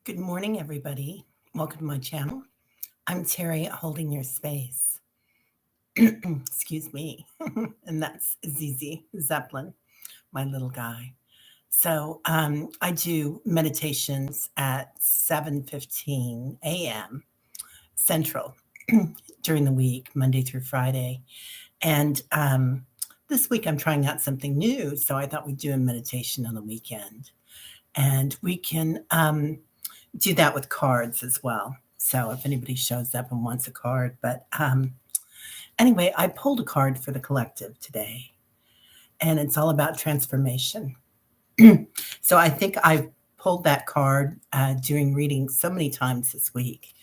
Good morning, everybody. Welcome to my channel. I'm Terry, holding your space. Excuse me. And that's Zizi Zeppelin, my little guy. So I do meditations at 7:15 a.m. Central during the week, Monday through Friday. And this week I'm trying out something new, so I thought we'd do a meditation on the weekend. And we can do that with cards as well. So if anybody shows up and wants a card, but anyway, I pulled a card for the collective today, and it's all about transformation. So I think I've pulled that card during reading so many times this week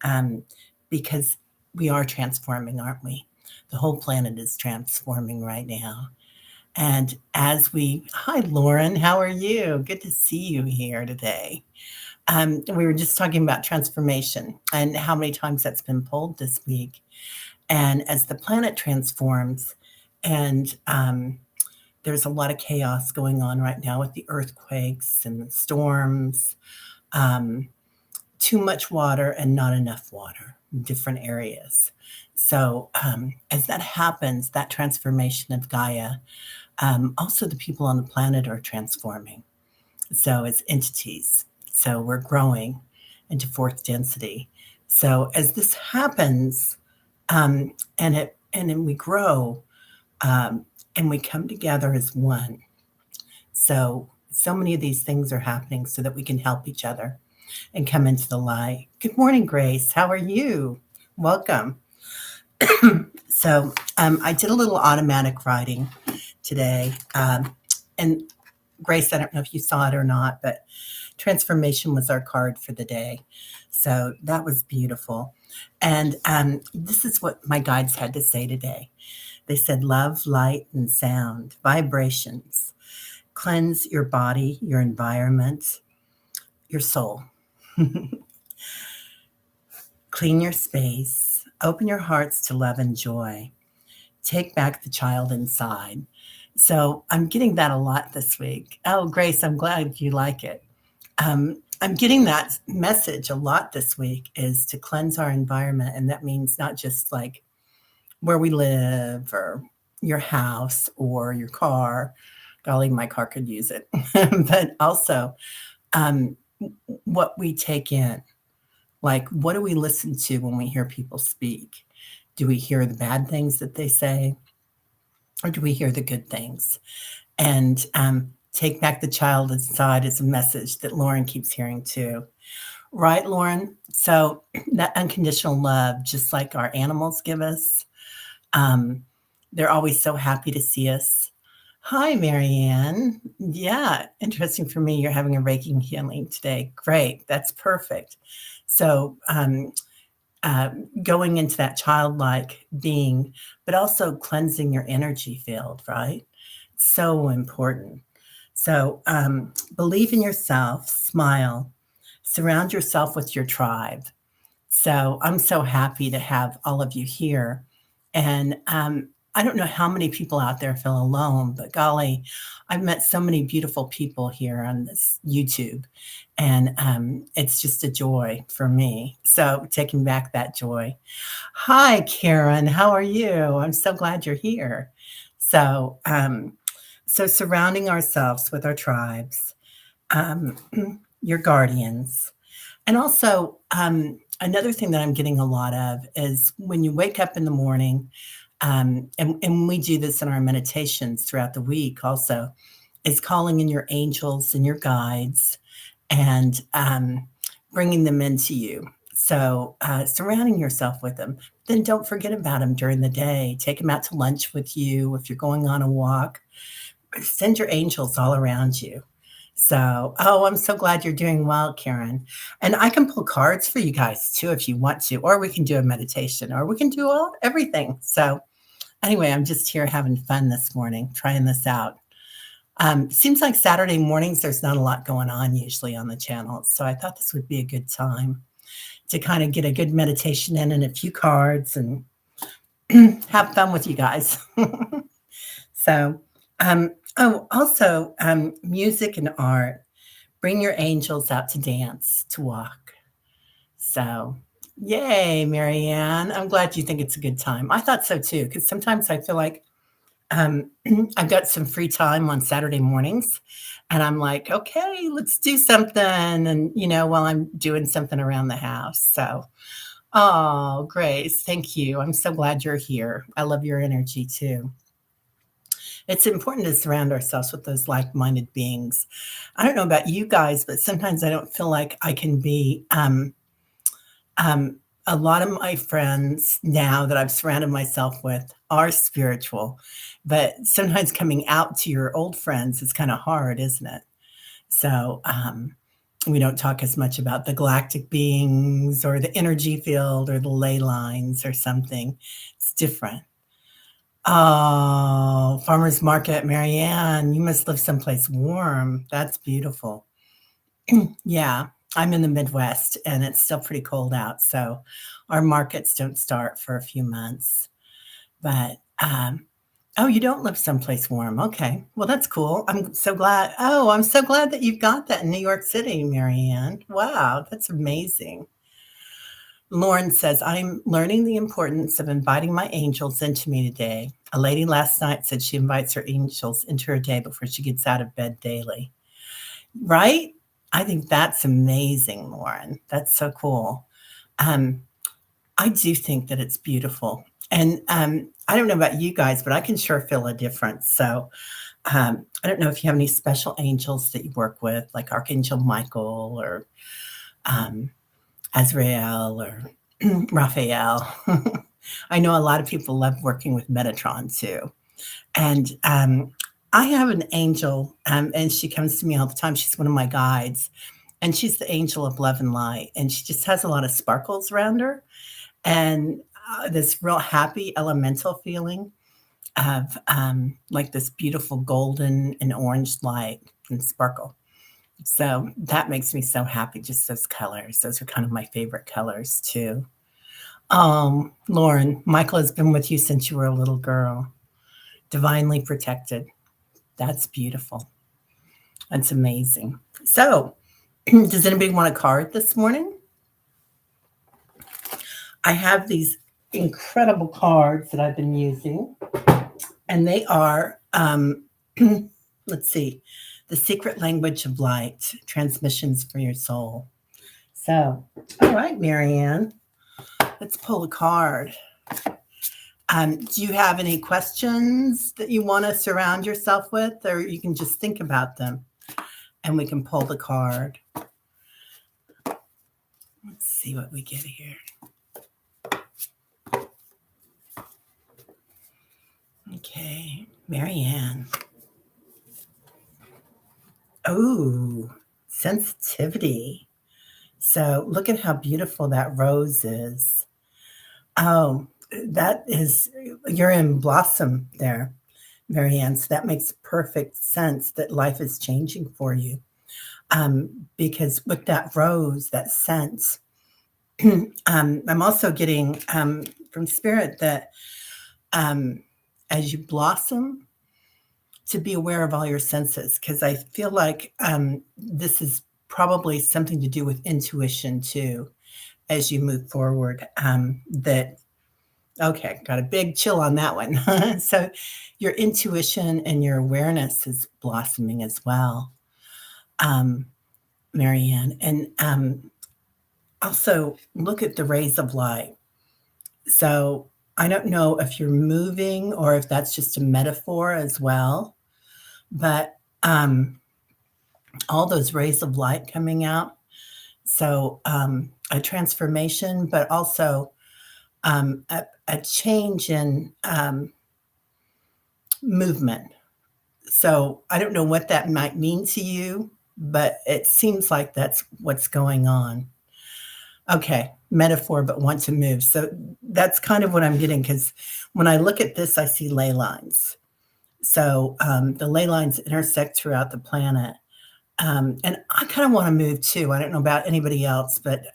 um, because we are transforming, aren't we? The whole planet is transforming right now. And hi, Lauren, how are you? Good to see you here today. We were just talking about transformation and how many times that's been pulled this week. And as the planet transforms, and there's a lot of chaos going on right now with the earthquakes and the storms, um, too much water and not enough water in different areas. So as that happens, that transformation of Gaia, also the people on the planet are transforming. So as entities. So we're growing into fourth density. So as this happens, and then we grow, and we come together as one. So many of these things are happening so that we can help each other and come into the light. Good morning, Grace. How are you? Welcome. So I did a little automatic writing today, and Grace, I don't know if you saw it or not, but transformation was our card for the day. So that was beautiful. And this is what my guides had to say today. They said, love, light, and sound, vibrations, cleanse your body, your environment, your soul. Clean your space, open your hearts to love and joy. Take back the child inside. So I'm getting that a lot this week. Oh, Grace, I'm glad you like it. I'm getting that message a lot this week, is to cleanse our environment. And that means not just like where we live or your house or your car. Golly, my car could use it. But also um, what we take in. Like, what do we listen to when we hear people speak? Do we hear the bad things that they say? Or do we hear the good things? And take back the child inside is a message that Lauren keeps hearing too. Right, Lauren? So that unconditional love, just like our animals give us, um, they're always so happy to see us. Hi, Marianne. Yeah, interesting for me. You're having a Reiki healing today. Great. That's perfect. So going into that childlike being, but also cleansing your energy field, right? So important. So believe in yourself, smile, surround yourself with your tribe. So I'm so happy to have all of you here. And I don't know how many people out there feel alone, but golly, I've met so many beautiful people here on this YouTube. And it's just a joy for me. So taking back that joy. Hi, Karen. How are you? I'm so glad you're here. So surrounding ourselves with our tribes, um, your guardians. And also, another thing that I'm getting a lot of is when you wake up in the morning, and we do this in our meditations throughout the week also, is calling in your angels and your guides and bringing them into you. So surrounding yourself with them. Then don't forget about them during the day. Take them out to lunch with you. If you're going on a walk, send your angels all around you. So I'm so glad you're doing well, Karen. And I can pull cards for you guys too if you want to, or we can do a meditation, or we can do everything. So anyway, I'm just here having fun this morning, trying this out. Seems like Saturday mornings, there's not a lot going on usually on the channel. So I thought this would be a good time to kind of get a good meditation in and a few cards and have fun with you guys. So, also music and art. Bring your angels out to dance, to walk. So, yay, Marianne. I'm glad you think it's a good time. I thought so too, because sometimes I feel like um, I've got some free time on Saturday mornings, and I'm like, okay, let's do something. And, while I'm doing something around the house. So, oh, Grace, thank you. I'm so glad you're here. I love your energy too. It's important to surround ourselves with those like minded beings. I don't know about you guys, but sometimes I don't feel like I can be. A lot of my friends now that I've surrounded myself with are spiritual, but sometimes coming out to your old friends is kind of hard, isn't it? So, we don't talk as much about the galactic beings or the energy field or the ley lines or something. It's different. Oh, farmer's market, Marianne, you must live someplace warm. That's beautiful. Yeah, I'm in the Midwest and it's still pretty cold out. So our markets don't start for a few months. But, oh, you don't live someplace warm. Okay. Well, that's cool. I'm so glad. Oh, I'm so glad that you've got that in New York City, Marianne. Wow, that's amazing. Lauren says, I'm learning the importance of inviting my angels into me today. A lady last night said she invites her angels into her day before she gets out of bed daily. Right? I think that's amazing, Lauren. That's so cool. Um, I do think that it's beautiful. And I don't know about you guys, but I can sure feel a difference. So I don't know if you have any special angels that you work with, like Archangel Michael or um, Azrael or Raphael. I know a lot of people love working with Metatron too. And I have an angel, and she comes to me all the time. She's one of my guides, and she's the angel of love and light. And she just has a lot of sparkles around her and this real happy elemental feeling of like this beautiful golden and orange light and sparkle. So that makes me so happy. Just those colors. Those are kind of my favorite colors too. Lauren, Michael has been with you since you were a little girl, divinely protected. That's beautiful. That's amazing. So, does anybody want a card this morning? I have these incredible cards that I've been using, and they are, let's see, The Secret Language of Light, Transmissions for Your Soul. So, all right, Marianne, let's pull a card. Do you have any questions that you want to surround yourself with, or you can just think about them and we can pull the card? Let's see what we get here. Okay, Marianne. Oh, sensitivity. So look at how beautiful that rose is. Oh, that is, you're in blossom there, Marianne. So that makes perfect sense that life is changing for you. Because with that rose, that scent, I'm also getting from spirit that as you blossom, to be aware of all your senses, because I feel like this is probably something to do with intuition too, as you move forward. Okay, got a big chill on that one. So your intuition and your awareness is blossoming as well, Marianne. And also look at the rays of light. So I don't know if you're moving or if that's just a metaphor as well, but all those rays of light coming out. So a transformation, but also a change in movement. So I don't know what that might mean to you, but it seems like that's what's going on. Okay, metaphor, but want to move. So that's kind of what I'm getting, because when I look at this, I see ley lines. So the ley lines intersect throughout the planet. And I kind of want to move too. I don't know about anybody else, but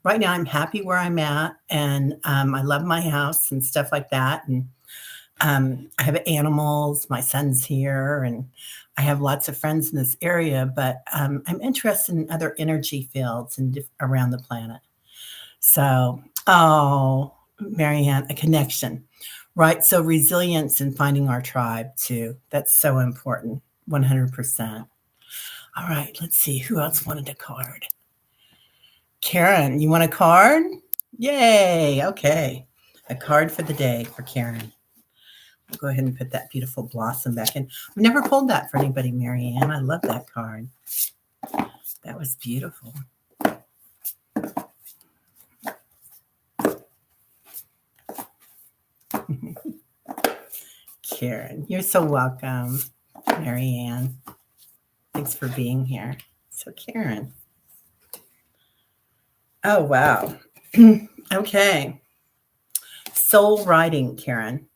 right now I'm happy where I'm at, and I love my house and stuff like that. And I have animals. My son's here, and I have lots of friends in this area, but I'm interested in other energy fields and around the planet. So, oh, Marianne, a connection, right? So resilience and finding our tribe too. That's so important. 100%. All right, let's see who else wanted a card. Karen, you want a card? Yay. Okay. A card for the day for Karen. I'll go ahead and put that beautiful blossom back in. I've never pulled that for anybody, Marianne. I love that card. That was beautiful. Karen, you're so welcome, Marianne. Thanks for being here. So, Karen. Oh, wow. Okay. Soul writing, Karen.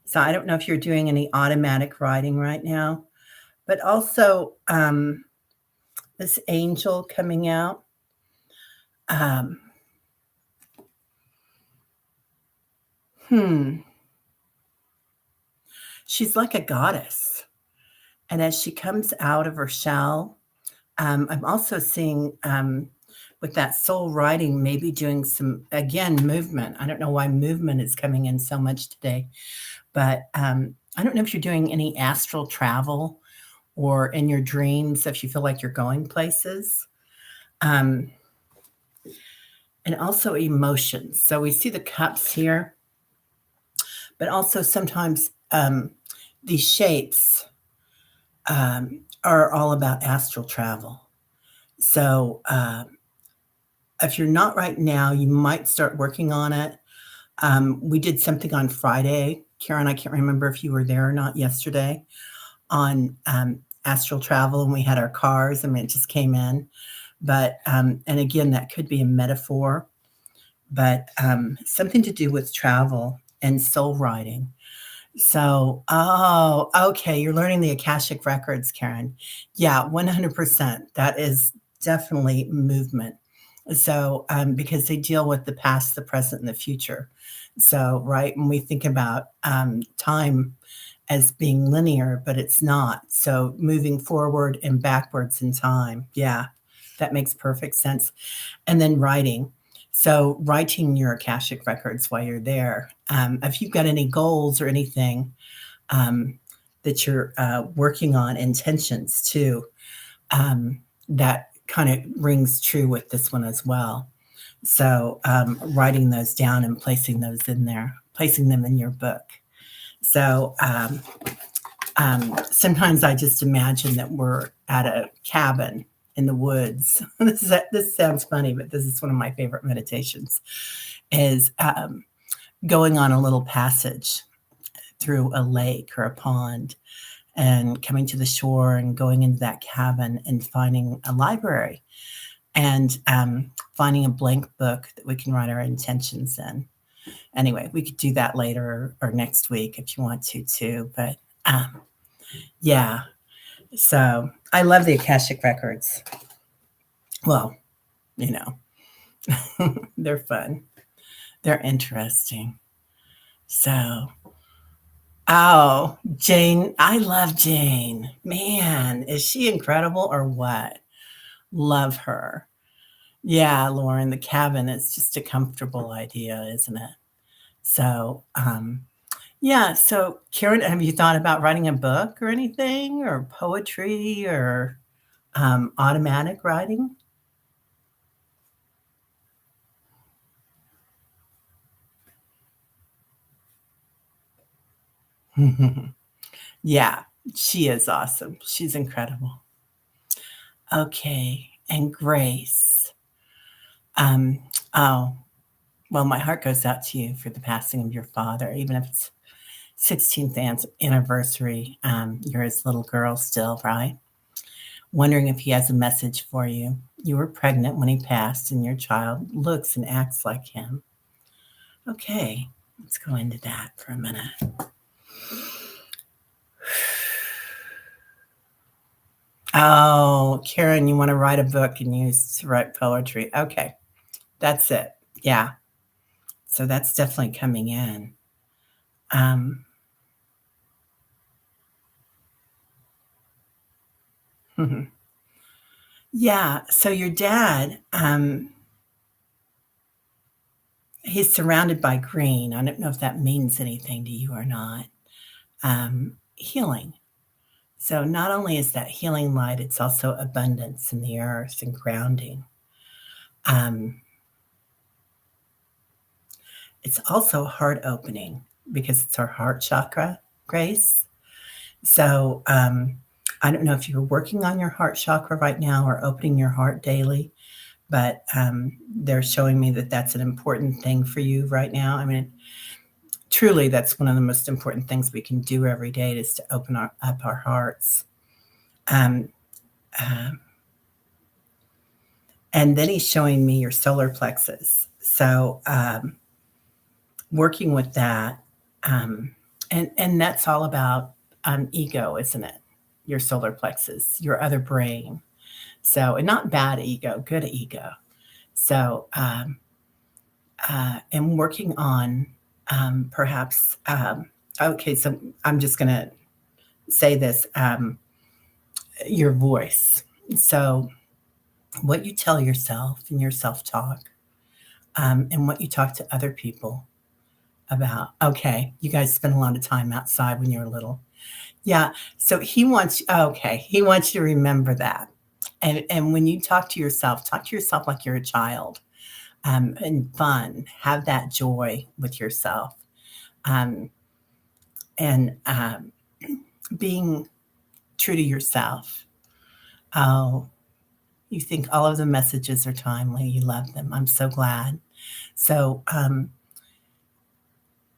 So, I don't know if you're doing any automatic writing right now, but also this angel coming out. She's like a goddess. And as she comes out of her shell, I'm also seeing with that soul writing, maybe doing some, again, movement. I don't know why movement is coming in so much today, but I don't know if you're doing any astral travel or in your dreams, if you feel like you're going places. And also emotions. So we see the cups here, but also sometimes these shapes are all about astral travel. So if you're not right now, you might start working on it. We did something on Friday. Karen, I can't remember if you were there or not yesterday on astral travel, and we had our cars. I mean, it just came in. But, and again, that could be a metaphor, but something to do with travel and soul writing. So, oh, okay. You're learning the Akashic Records, Karen. Yeah, 100%. That is definitely movement. So, because they deal with the past, the present, and the future. So, right, when we think about time as being linear, but it's not. So, moving forward and backwards in time. Yeah, that makes perfect sense. And then writing. So, writing your Akashic Records while you're there. If you've got any goals or anything that you're working on, intentions too, that kind of rings true with this one as well. So, writing those down and placing those in there, placing them in your book. So, sometimes I just imagine that we're at a cabin in the woods. This sounds funny, but this is one of my favorite meditations, is going on a little passage through a lake or a pond and coming to the shore and going into that cabin and finding a library and finding a blank book that we can write our intentions in. Anyway, we could do that later or next week if you want to too. But yeah, so I love the Akashic Records. Well, you know, they're fun. They're interesting. So, oh, Jane, I love Jane. Man, is she incredible or what? Love her. Yeah, Lauren, the cabin is just a comfortable idea, isn't it? So, yeah. So, Karen, have you thought about writing a book or anything, or poetry, or automatic writing? Yeah, she is awesome. She's incredible. Okay, and Grace. Oh, well, my heart goes out to you for the passing of your father, even if it's 16th anniversary. You're his little girl still, right? Wondering if he has a message for you. You were pregnant when he passed, and your child looks and acts like him. Okay, let's go into that for a minute. Oh, Karen, you want to write a book and use to write poetry. Okay, that's it. Yeah. So that's definitely coming in. Um, Yeah. So your dad, he's surrounded by green. I don't know if that means anything to you or not. Healing. So not only is that healing light, it's also abundance in the earth and grounding. Um, it's also heart opening because it's our heart chakra, Grace. So I don't know if you're working on your heart chakra right now or opening your heart daily, but they're showing me that that's an important thing for you right now. I mean, truly, that's one of the most important things we can do every day is to open up our hearts. Um, uh, and then he's showing me your solar plexus. So working with that, and that's all about ego, isn't it? Your solar plexus, your other brain. So, and not bad ego, good ego. So, and working on perhaps, okay, so I'm just going to say this your voice. So, what you tell yourself in your self talk, and what you talk to other people about. Okay, you guys spent a lot of time outside when you were little. Yeah. So he wants you to remember that. And when you talk to yourself like you're a child, and fun, have that joy with yourself. Um, and being true to yourself. Oh, you think all of the messages are timely. You love them. I'm so glad. So,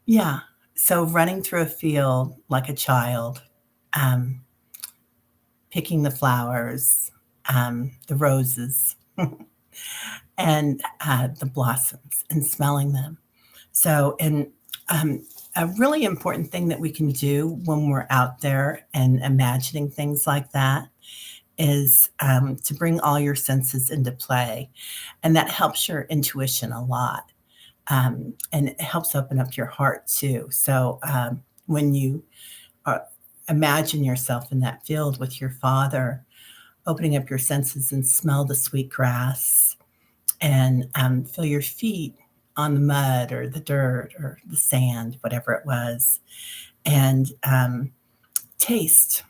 yeah. So running through a field like a child, um, picking the flowers, the roses, and the blossoms, and smelling them. So, and a really important thing that we can do when we're out there and imagining things like that is to bring all your senses into play. And that helps your intuition a lot. And it helps open up your heart too. So when you uh, imagine yourself in that field with your father, opening up your senses and smell the sweet grass and feel your feet on the mud or the dirt or the sand, whatever it was, and taste,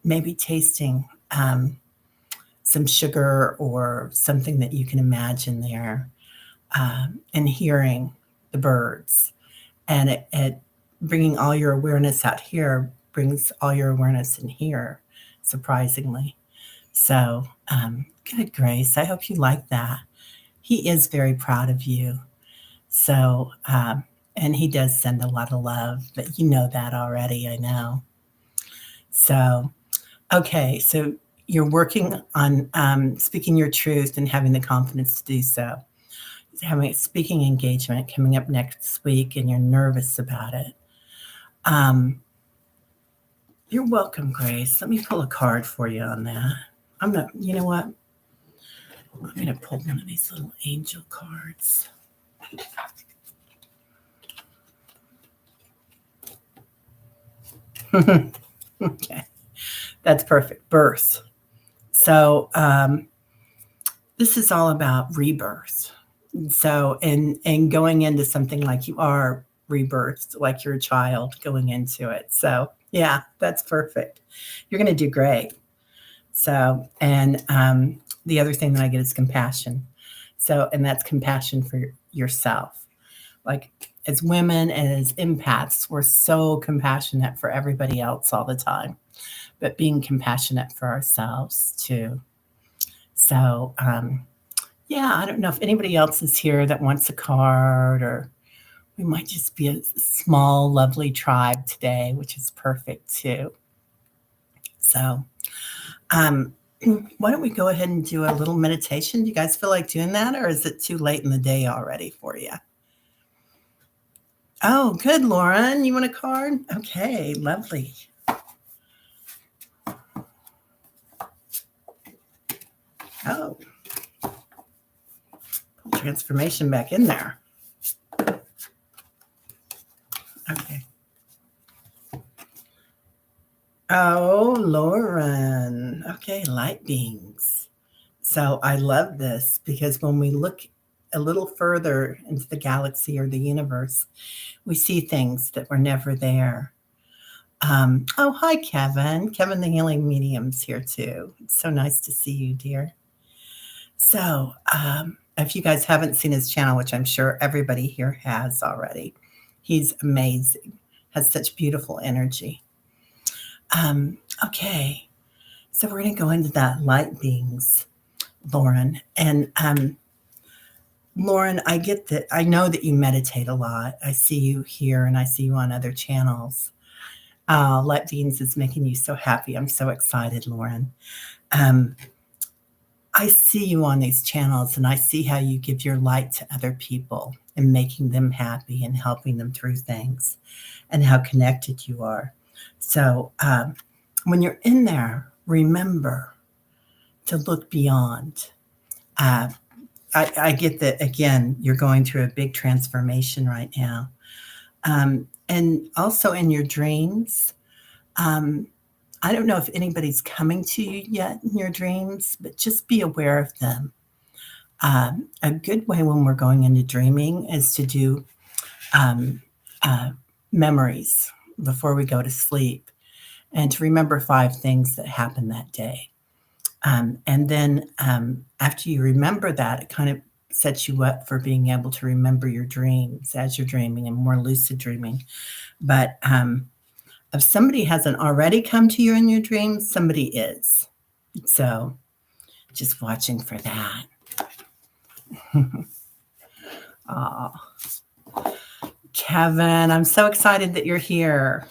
maybe tasting some sugar or something that you can imagine there, and hearing the birds. And it bringing all your awareness out here brings all your awareness in here, surprisingly. So, good, Grace. I hope you like that. He is very proud of you. So, and he does send a lot of love, but you know that already, I know. So, okay, so you're working on speaking your truth and having the confidence to do so. Having a speaking engagement coming up next week, and you're nervous about it. Um, you're welcome, Grace. Let me pull a card for you on that. I'm not, you know what? I'm going to pull one of these little angel cards. Okay, that's perfect. Birth. So this is all about rebirth. So and going into something like you are rebirthed, like you're a child going into it. So yeah, that's perfect. You're going to do great. So and the other thing that I get is compassion. So and that's compassion for yourself. Like as women and as empaths, we're so compassionate for everybody else all the time, but being compassionate for ourselves too. So, yeah, I don't know if anybody else is here that wants a card, or we might just be a small, lovely tribe today, which is perfect too. So, um, why don't we go ahead and do a little meditation? Do you guys feel like doing that, or is it too late in the day already for you? Oh, good, Lauren. You want a card? Okay, lovely. Oh, put transformation back in there. Okay. Oh, Lauren. Okay, light beings. So I love this because when we look a little further into the galaxy or the universe, we see things that were never there. Oh, hi, Kevin. Kevin, the healing medium's here too. It's so nice to see you, dear. So, if you guys haven't seen his channel, which I'm sure everybody here has already, he's amazing, has such beautiful energy. Um, okay, so we're going to go into that light beings, Lauren. And Lauren, I get that. I know that you meditate a lot. I see you here and I see you on other channels. Light beings is making you so happy. I'm so excited, Lauren. Um, I see you on these channels and I see how you give your light to other people and making them happy and helping them through things and how connected you are. So when you're in there, remember to look beyond. I get that, again, you're going through a big transformation right now. And also in your dreams, I don't know if anybody's coming to you yet in your dreams, but just be aware of them. A good way when we're going into dreaming is to do um, uh, memories before we go to sleep and to remember 5 things that happened that day. And then after you remember that, it kind of sets you up for being able to remember your dreams as you're dreaming and more lucid dreaming. But if somebody hasn't already come to you in your dreams, somebody is. So just watching for that. Oh, Kevin, I'm so excited that you're here.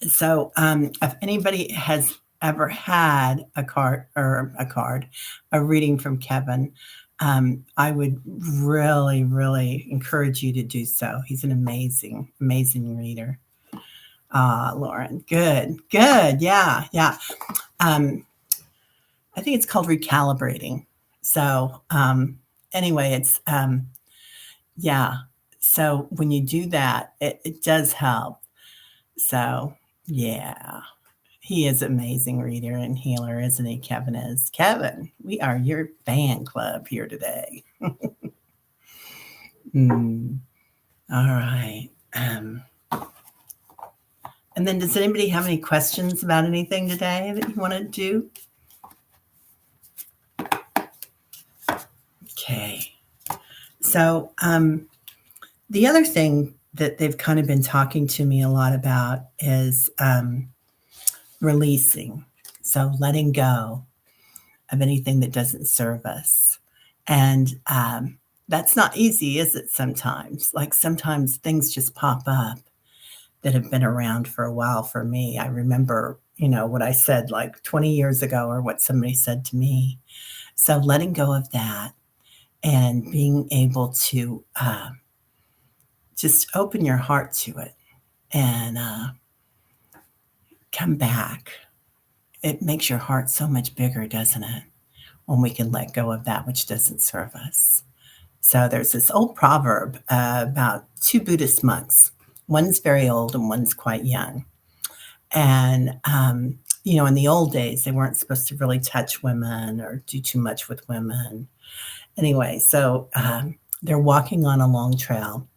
So if anybody has ever had a reading from Kevin, I would really, really encourage you to do so. He's an amazing, amazing reader. Lauren, good. Yeah. I think it's called recalibrating. So anyway, it's yeah. So when you do that, it does help. So yeah. He is an amazing reader and healer, isn't he? Kevin is. Kevin, we are your fan club here today. All right. And then does anybody have any questions about anything today that you want to do? Okay. So the other thing that they've kind of been talking to me a lot about is releasing. So letting go of anything that doesn't serve us. And that's not easy, is it? Sometimes, like sometimes things just pop up that have been around for a while for me. I remember, what I said like 20 years ago or what somebody said to me. So letting go of that and being able to just open your heart to it and come back. It makes your heart so much bigger, doesn't it? When we can let go of that which doesn't serve us. So there's this old proverb about 2 Buddhist monks. One's very old and one's quite young. And, in the old days, they weren't supposed to really touch women or do too much with women. Anyway, so they're walking on a long trail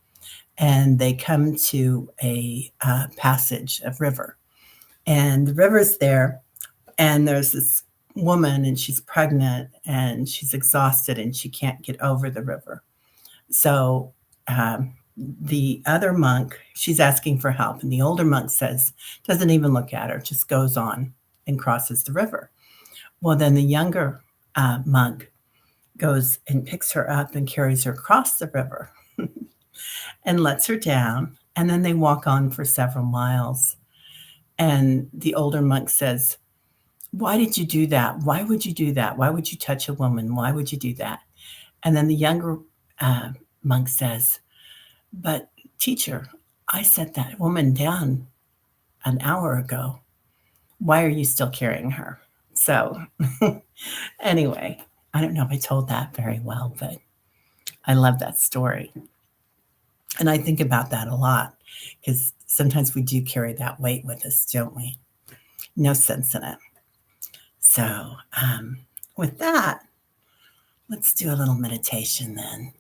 and they come to a passage of river. And the river's there, and there's this woman, and she's pregnant, and she's exhausted, and she can't get over the river. So the other monk, she's asking for help, and the older monk doesn't even look at her, just goes on and crosses the river. Well, then the younger monk goes and picks her up and carries her across the river and lets her down, and then they walk on for several miles. And the older monk says, "Why did you do that? Why would you do that? Why would you touch a woman? Why would you do that?" And then the younger monk says, "But teacher, I set that woman down an hour ago. Why are you still carrying her?" So anyway, I don't know if I told that very well, but I love that story. And I think about that a lot because sometimes we do carry that weight with us, don't we? No sense in it. So, with that, let's do a little meditation then.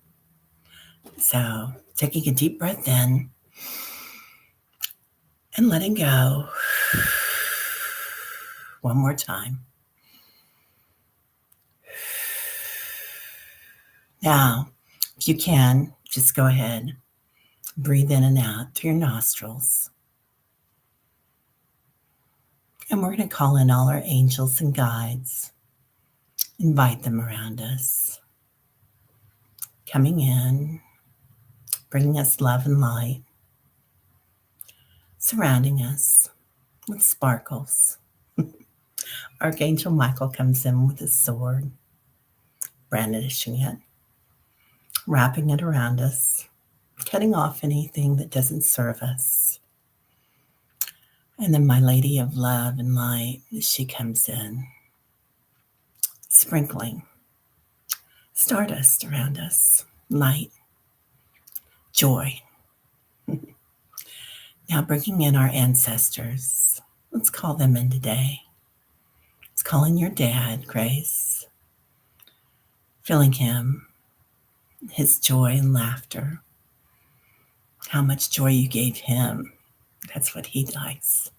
So, taking a deep breath in and letting go. One more time. Now, if you can, just go ahead, breathe in and out through your nostrils. And we're going to call in all our angels and guides, invite them around us, coming in, bringing us love and light, surrounding us with sparkles. Archangel Michael comes in with his sword, brandishing it, wrapping it around us, cutting off anything that doesn't serve us. And then my Lady of Love and Light, she comes in, sprinkling stardust around us, light, joy. Now bringing in our ancestors. Let's call them in today. Let's call in your dad, Grace, feeling him, his joy and laughter. How much joy you gave him. That's what he likes.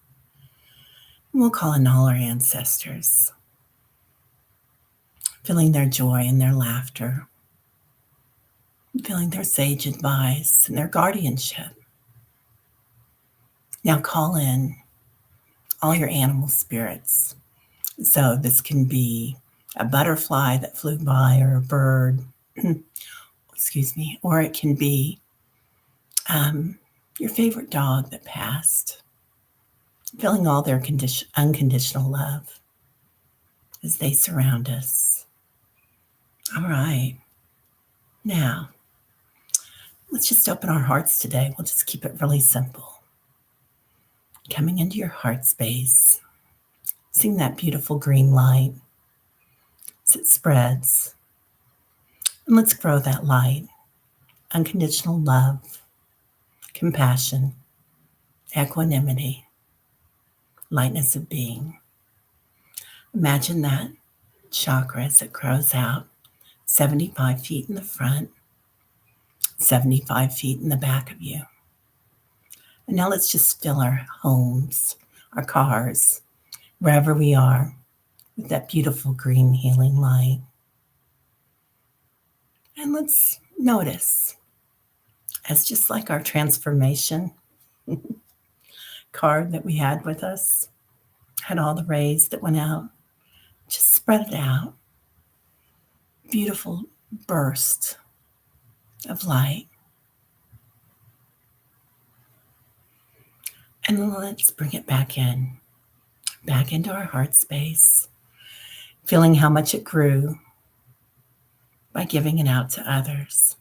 And we'll call in all our ancestors, feeling their joy and their laughter, feeling their sage advice and their guardianship. Now call in all your animal spirits. So this can be a butterfly that flew by or a bird, excuse me, or it can be your favorite dog that passed, feeling all their unconditional love as they surround us. All right. Now, let's just open our hearts today. We'll just keep it really simple. Coming into your heart space, seeing that beautiful green light as it spreads. And let's grow that light. Unconditional love, compassion, equanimity, lightness of being. Imagine that chakra as it grows out 75 feet in the front, 75 feet in the back of you. And now let's just fill our homes, our cars, wherever we are, with that beautiful green healing light. And let's notice, as just like our transformation card that we had with us, had all the rays that went out, just spread it out. Beautiful burst of light. And then let's bring it back into our heart space, feeling how much it grew by giving it out to others,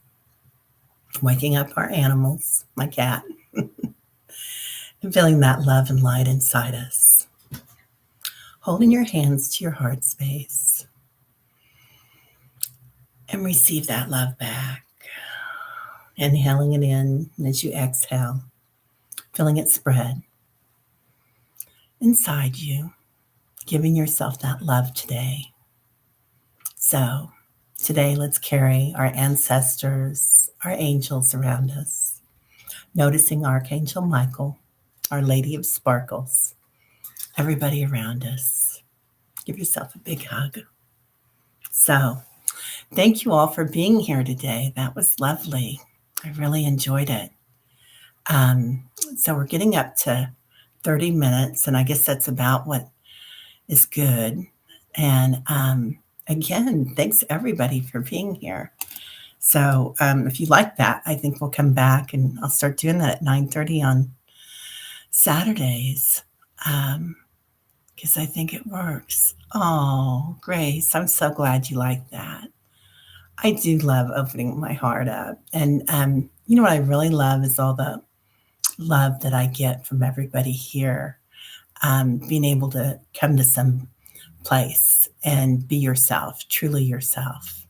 waking up our animals, my cat, and feeling that love and light inside us. Holding your hands to your heart space and receive that love back. Inhaling it in, and as you exhale, feeling it spread inside you, giving yourself that love today. So today, let's carry our ancestors, our angels around us, noticing Archangel Michael, Our Lady of Sparkles, everybody around us. Give yourself a big hug. So thank you all for being here today. That was lovely. I really enjoyed it. So we're getting up to 30 minutes, and I guess that's about what is good. And again, thanks everybody for being here. So if you like that, I think we'll come back and I'll start doing that at 9:30 on Saturdays because I think it works. Oh, Grace, I'm so glad you like that. I do love opening my heart up. And you know what I really love is all the love that I get from everybody here. Being able to come to some place and be yourself, truly yourself.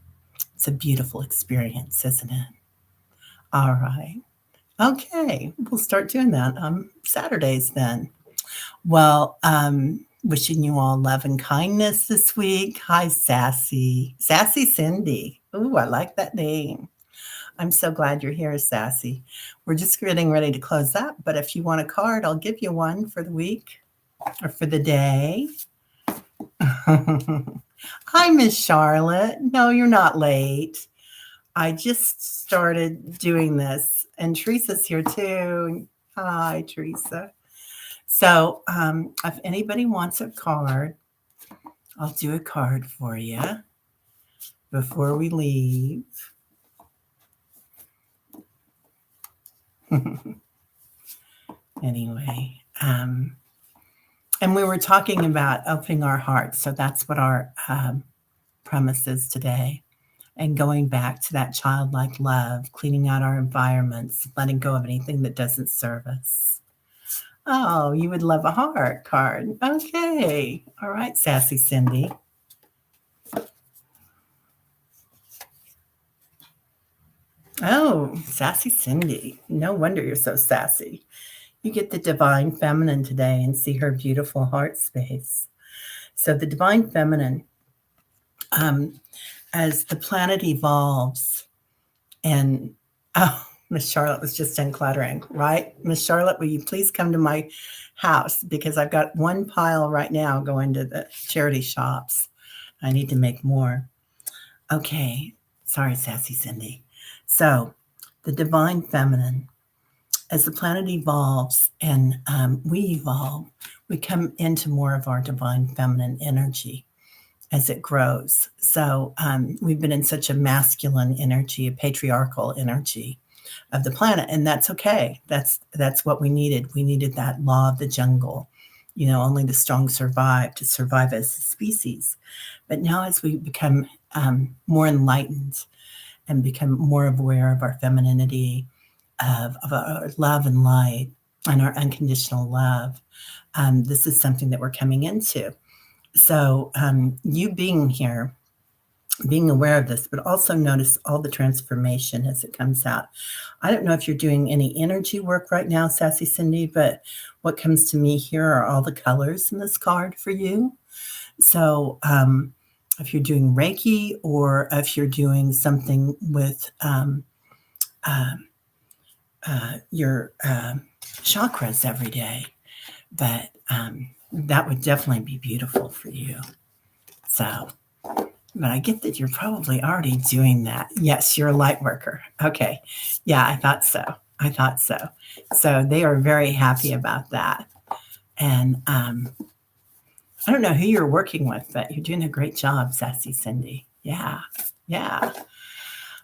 It's a beautiful experience, isn't it? All right. Okay, we'll start doing that on Saturdays then. Well, wishing you all love and kindness this week. Hi, Sassy. Sassy Cindy. Ooh, I like that name. I'm so glad you're here, Sassy. We're just getting ready to close up, but if you want a card, I'll give you one for the week or for the day. Hi, Miss Charlotte. No, you're not late. I just started doing this, and Teresa's here too. Hi, Teresa. So, if anybody wants a card, I'll do a card for you before we leave. Anyway, and we were talking about opening our hearts, so that's what our premise is today. And going back to that childlike love, cleaning out our environments, letting go of anything that doesn't serve us. Oh, you would love a heart card. Okay. All right, Sassy Cindy. Oh, Sassy Cindy. No wonder you're so sassy. You get the divine feminine today and see her beautiful heart space. So, the divine feminine, as the planet evolves, and oh, Miss Charlotte was just uncluttering, right? Miss Charlotte, will you please come to my house? Because I've got one pile right now going to the charity shops. I need to make more. Okay. Sorry, Sassy Cindy. So, the divine feminine, as the planet evolves and we evolve, we come into more of our divine feminine energy as it grows. So we've been in such a masculine energy, a patriarchal energy of the planet, and that's okay. That's what we needed. We needed that law of the jungle. You know, only the strong survive to survive as a species. But now, as we become more enlightened and become more aware of our femininity, of our love and light, and our unconditional love, this is something that we're coming into. So, you being here, being aware of this, but also notice all the transformation as it comes out. I don't know if you're doing any energy work right now, Sassy Cindy, but what comes to me here are all the colors in this card for you. So, if you're doing Reiki or if you're doing something with your chakras every day, but that would definitely be beautiful for you. So, but I get that you're probably already doing that. Yes, you're a light worker. Okay. Yeah, I thought so. I thought so. So they are very happy about that. And I don't know who you're working with, but you're doing a great job, Sassy Cindy. Yeah. Yeah.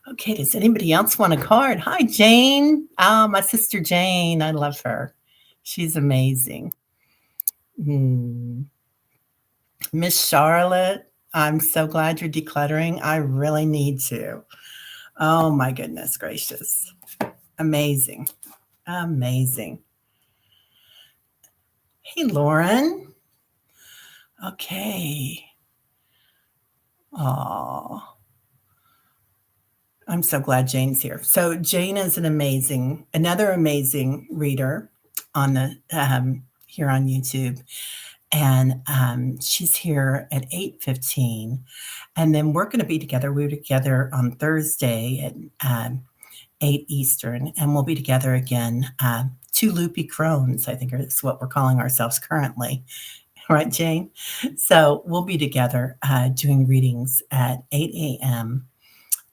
Okay. Does anybody else want a card? Hi, Jane. Oh, my sister Jane. I love her. She's amazing. Miss Charlotte, I'm so glad you're decluttering. I really need to. Oh my goodness gracious. Amazing. Amazing. Hey, Lauren. Okay. Oh, I'm so glad Jane's here. So Jane is another amazing reader on the here on YouTube, and she's here at 8:15, and then we're going to be together. We're together on Thursday at 8 Eastern, and we'll be together again. Two loopy crones, I think, is what we're calling ourselves currently. Right, Jane? So we'll be together doing readings at 8 a.m.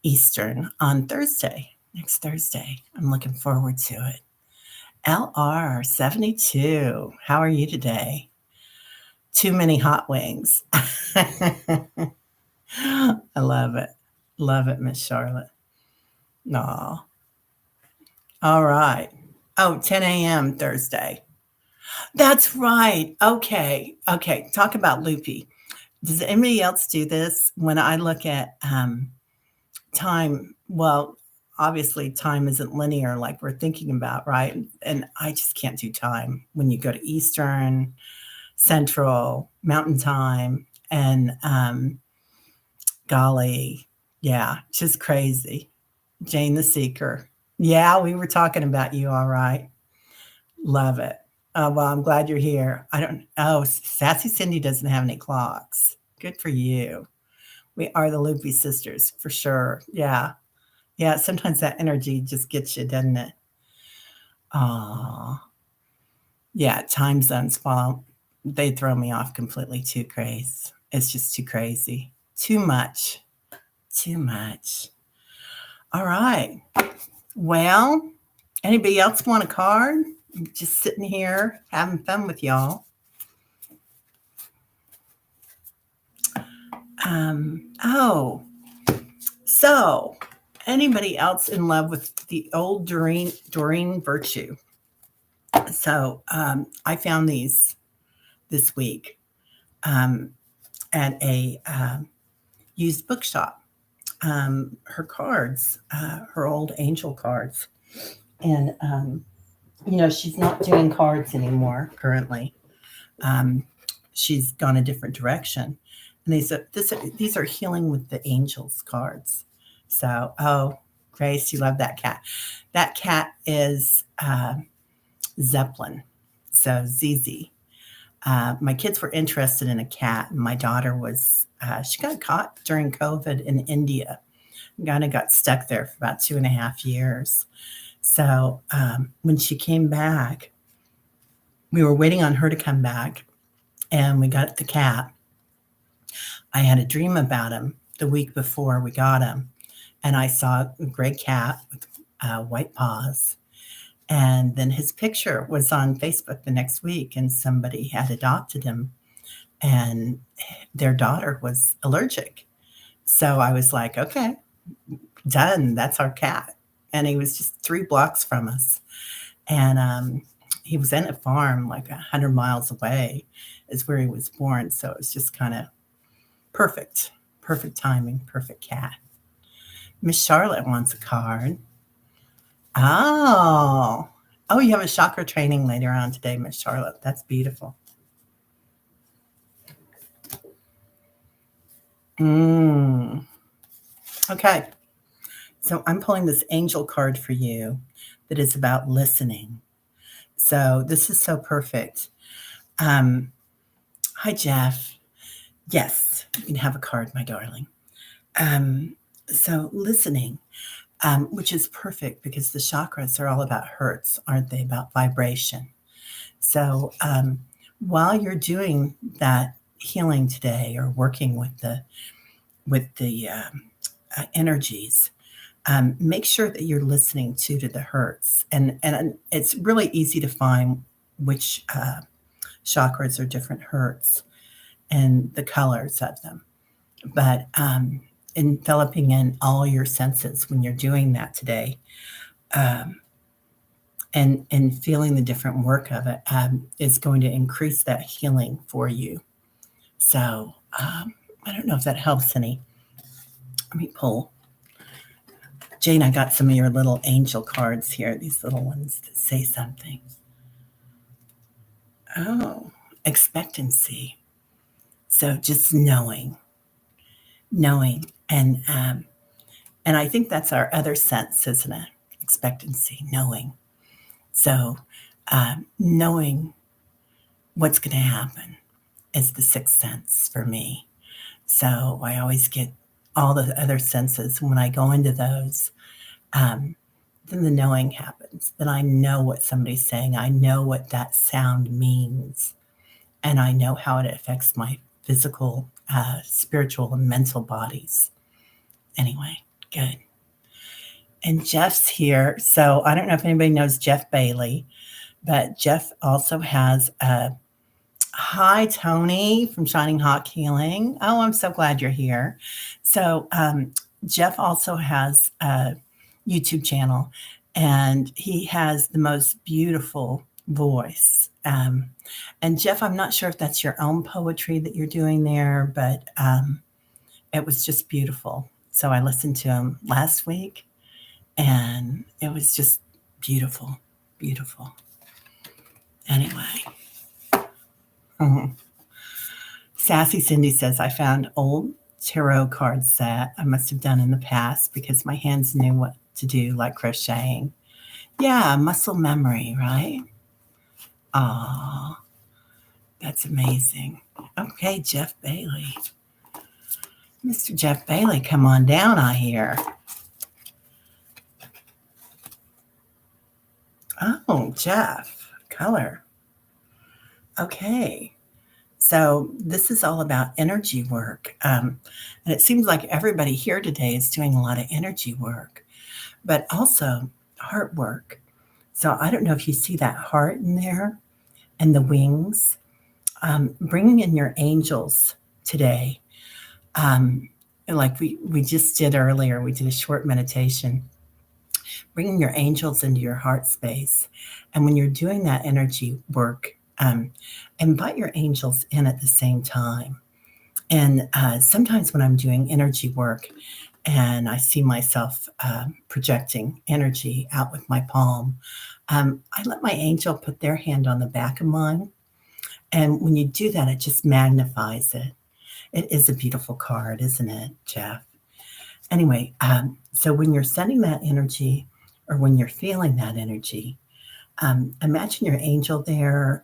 Eastern on Thursday, next Thursday. I'm looking forward to it. LR72, how are you today? Too many hot wings. I love it. Love it, Miss Charlotte. Aw. All right. Oh, 10 a.m. Thursday. That's right. Okay. Okay. Talk about loopy. Does anybody else do this? When I look at time, well, obviously time isn't linear like we're thinking about, right? And I just can't do time when you go to Eastern, Central, Mountain Time, and golly, yeah, just crazy. Jane the Seeker. Yeah, we were talking about you, all right. Love it. Well, I'm glad you're here. I don't, oh, Sassy Cindy doesn't have any clocks. Good for you. We are the Loopy sisters for sure. Yeah. Yeah. Sometimes that energy just gets you, doesn't it? Aw. Yeah. Time zones, well, they throw me off completely too crazy. It's just too crazy. Too much. Too much. All right. Well, anybody else want a card? I'm just sitting here having fun with y'all. Oh, so anybody else in love with the old Doreen Virtue? So I found these this week um, at a used bookshop. Her cards, her old angel cards, and she's not doing cards anymore currently. Um, she's gone a different direction, and these are healing with the angels cards. So, oh, Grace, you love that cat. That cat is Zeppelin. So ZZ. My kids were interested in a cat, and my daughter was. She got caught during COVID in India. Kind of got stuck there for about 2.5 years. So when she came back, we were waiting on her to come back, and we got the cat. I had a dream about him the week before we got him, and I saw a gray cat with white paws. And then his picture was on Facebook the next week, and somebody had adopted him, and their daughter was allergic. So I was like, okay, done. That's our cat. And he was just 3 blocks from us. And he was in a farm like 100 miles away, is where he was born. So it was just kind of perfect, perfect timing, perfect cat. Miss Charlotte wants a card. Oh, oh, you have a chakra training later on today, Miss Charlotte. That's beautiful. Okay. So I'm pulling this angel card for you that is about listening. So this is so perfect. Hi, Jeff. Yes, you can have a card, my darling. So listening, which is perfect because the chakras are all about hertz, aren't they? About vibration. So while you're doing that healing today or working with the energies, make sure that you're listening to the hertz, and it's really easy to find which chakras are different hertz and the colors of them. But enveloping in all your senses when you're doing that today, and feeling the different work of it is going to increase that healing for you. So I don't know if that helps any. Let me pull. Jane, I got some of your little angel cards here, these little ones that say something. Oh, expectancy. So just knowing, and I think that's our other sense, isn't it? Expectancy, knowing. So knowing what's going to happen is the sixth sense for me. So I always get all the other senses. When I go into those, then the knowing happens. Then I know what somebody's saying. I know what that sound means. And I know how it affects my physical, spiritual, and mental bodies. Anyway, good. And Jeff's here. So I don't know if anybody knows Jeff Bailey, but Jeff also has a hi, Tony from Shining Hawk Healing. Oh, I'm so glad you're here. So Jeff also has a YouTube channel, and he has the most beautiful voice. And Jeff, I'm not sure if that's your own poetry that you're doing there, but it was just beautiful. So I listened to him last week, and it was just beautiful, beautiful. Anyway. Sassy Cindy says, I found old tarot card set I must have done in the past because my hands knew what to do, like crocheting. Yeah, muscle memory, right? Aw, that's amazing. Okay, Jeff Bailey. Mr. Jeff Bailey, come on down, I hear. Oh, Jeff, color. Okay. So this is all about energy work. And it seems like everybody here today is doing a lot of energy work, but also heart work. So I don't know if you see that heart in there and the wings. Bringing in your angels today. Like we just did earlier, we did a short meditation, bringing your angels into your heart space. And when you're doing that energy work, invite your angels in at the same time. And sometimes when I'm doing energy work and I see myself projecting energy out with my palm, I let my angel put their hand on the back of mine. And when you do that, it just magnifies it. It is a beautiful card, isn't it, Jeff? Anyway, so when you're sending that energy or when you're feeling that energy, imagine your angel there.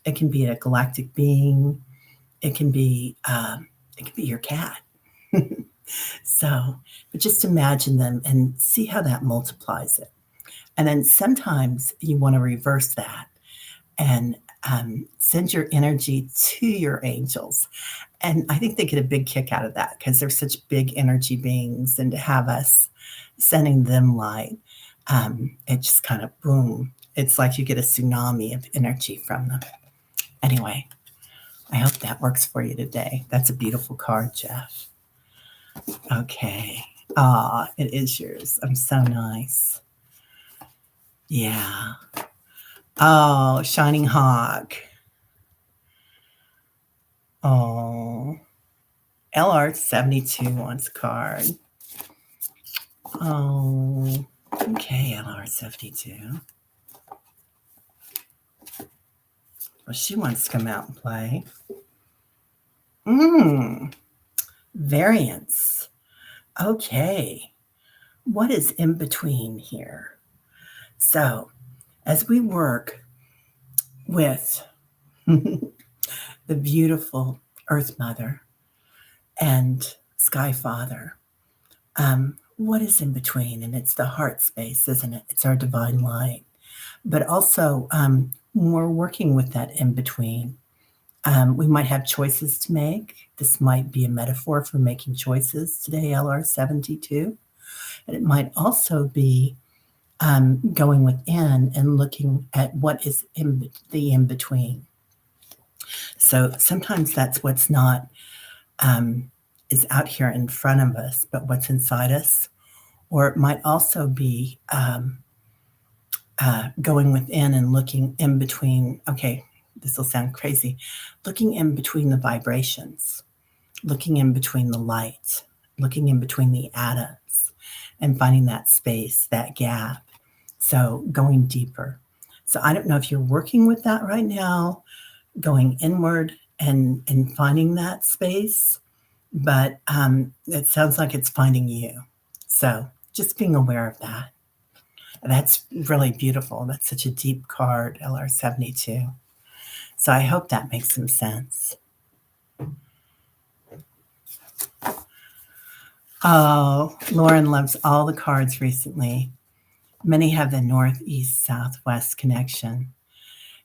It can be a galactic being. It can be your cat. So, but just imagine them and see how that multiplies it. And then sometimes you want to reverse that and send your energy to your angels. And I think they get a big kick out of that because they're such big energy beings. And to have us sending them light, it just kind of boom. It's like you get a tsunami of energy from them. Anyway, I hope that works for you today. That's a beautiful card, Jeff. Okay. It is yours. I'm so nice. Yeah. Oh, Shining Hawk. Oh, LR72 wants a card. Oh, okay, LR72. Well, she wants to come out and play. Variance. Okay. What is in between here? So, as we work with the beautiful Earth Mother and Sky Father, what is in between? And it's the heart space, isn't it? It's our divine light. But also, when we're working with that in between, we might have choices to make. This might be a metaphor for making choices today, LR72. And it might also be going within and looking at what is in the in between. So sometimes that's what's not is out here in front of us, but what's inside us. Or it might also be going within and looking in between. Okay, this will sound crazy. Looking in between the vibrations, looking in between the light, looking in between the atoms, and finding that space, that gap. So going deeper. So I don't know if you're working with that right now, going inward and finding that space, but it sounds like it's finding you. So just being aware of that. That's really beautiful. That's such a deep card, LR72. So I hope that makes some sense. Oh, Lauren loves all the cards recently. Many have the northeast southwest connection.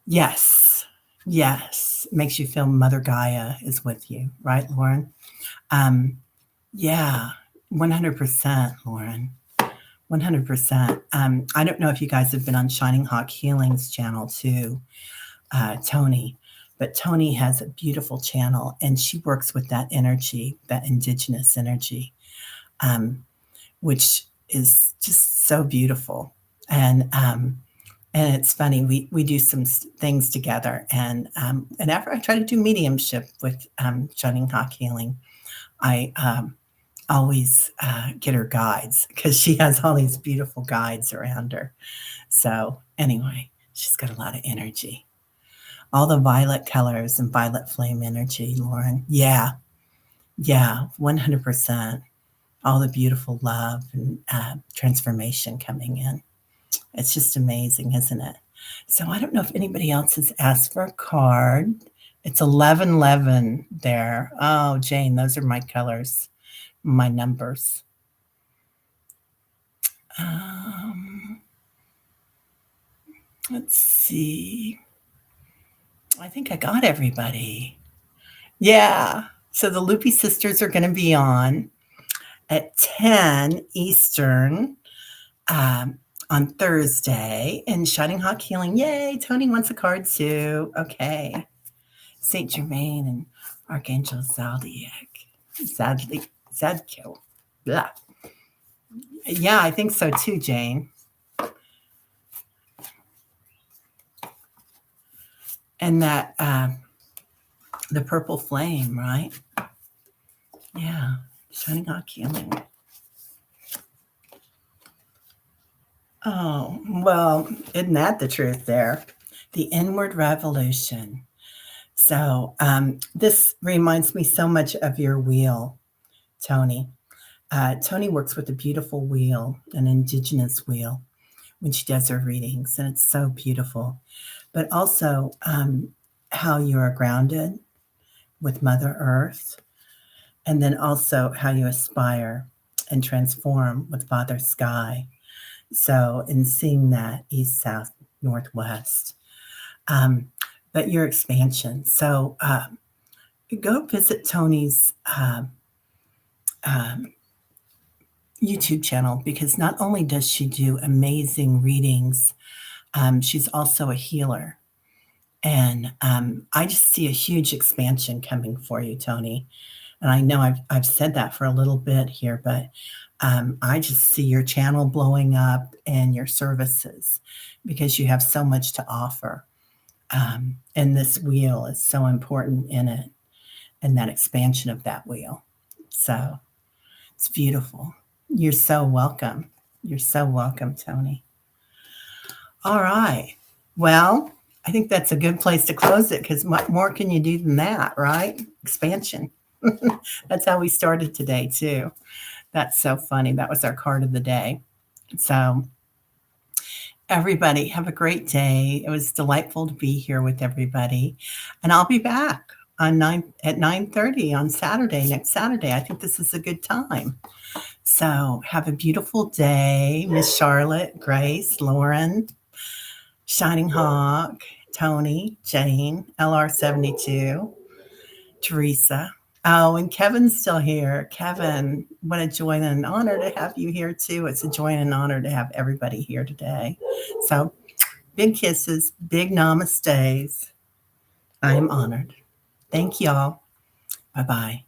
Yes, yes. Makes you feel Mother Gaia is with you, right, Lauren? Yeah, 100%, Lauren. 100%. I don't know if you guys have been on Shining Hawk Healing's channel too, Tony, but Tony has a beautiful channel and she works with that energy, that indigenous energy, which is just so beautiful. And it's funny, we do some things together. And after I try to do mediumship with Shining Hawk Healing, I always get her guides because she has all these beautiful guides around her. So anyway, she's got a lot of energy. All the violet colors and violet flame energy, Lauren. Yeah, 100%. all the beautiful love and transformation coming in. It's just amazing, isn't it? So I don't know if anybody else has asked for a card. It's 1111 there. Oh, Jane, those are my colors, my numbers. Let's see. I think I got everybody. Yeah. So the Loopy Sisters are going to be on at 10 Eastern on Thursday in Shining Hawk Healing. Yay. Tony wants a card too. Okay. Saint Germain and Archangel Zadkiel. Blah. Yeah, I think so too, Jane. And that the purple flame, right? Yeah, Shining Hawk Healing. Oh, well, isn't that the truth there? The inward revolution. So this reminds me so much of your wheel, Tony. Tony works with a beautiful wheel, an indigenous wheel, when she does her readings, and it's so beautiful. But also how you are grounded with Mother Earth, and then also how you aspire and transform with Father Sky. So in seeing that east, south, northwest, but your expansion. So go visit Tony's YouTube channel, because not only does she do amazing readings, she's also a healer. And I just see a huge expansion coming for you, Tony. And I know I've said that for a little bit here, but I just see your channel blowing up and your services, because you have so much to offer. And this wheel is so important in it, and that expansion of that wheel. So it's beautiful. You're so welcome. You're so welcome, Tony. All right. Well, I think that's a good place to close it, because what more can you do than that, right? Expansion. That's how we started today, too. That's so funny. That was our card of the day. So everybody, have a great day. It was delightful to be here with everybody. And I'll be back at 9:30 on Saturday, next Saturday. I think this is a good time. So have a beautiful day, Miss Charlotte, Grace, Lauren, Shining Hawk, Tony, Jane, LR72, Teresa. Oh, and Kevin's still here. Kevin, what a joy and an honor to have you here too. It's a joy and an honor to have everybody here today. So big kisses, big namastes. I am honored. Thank y'all. Bye-bye.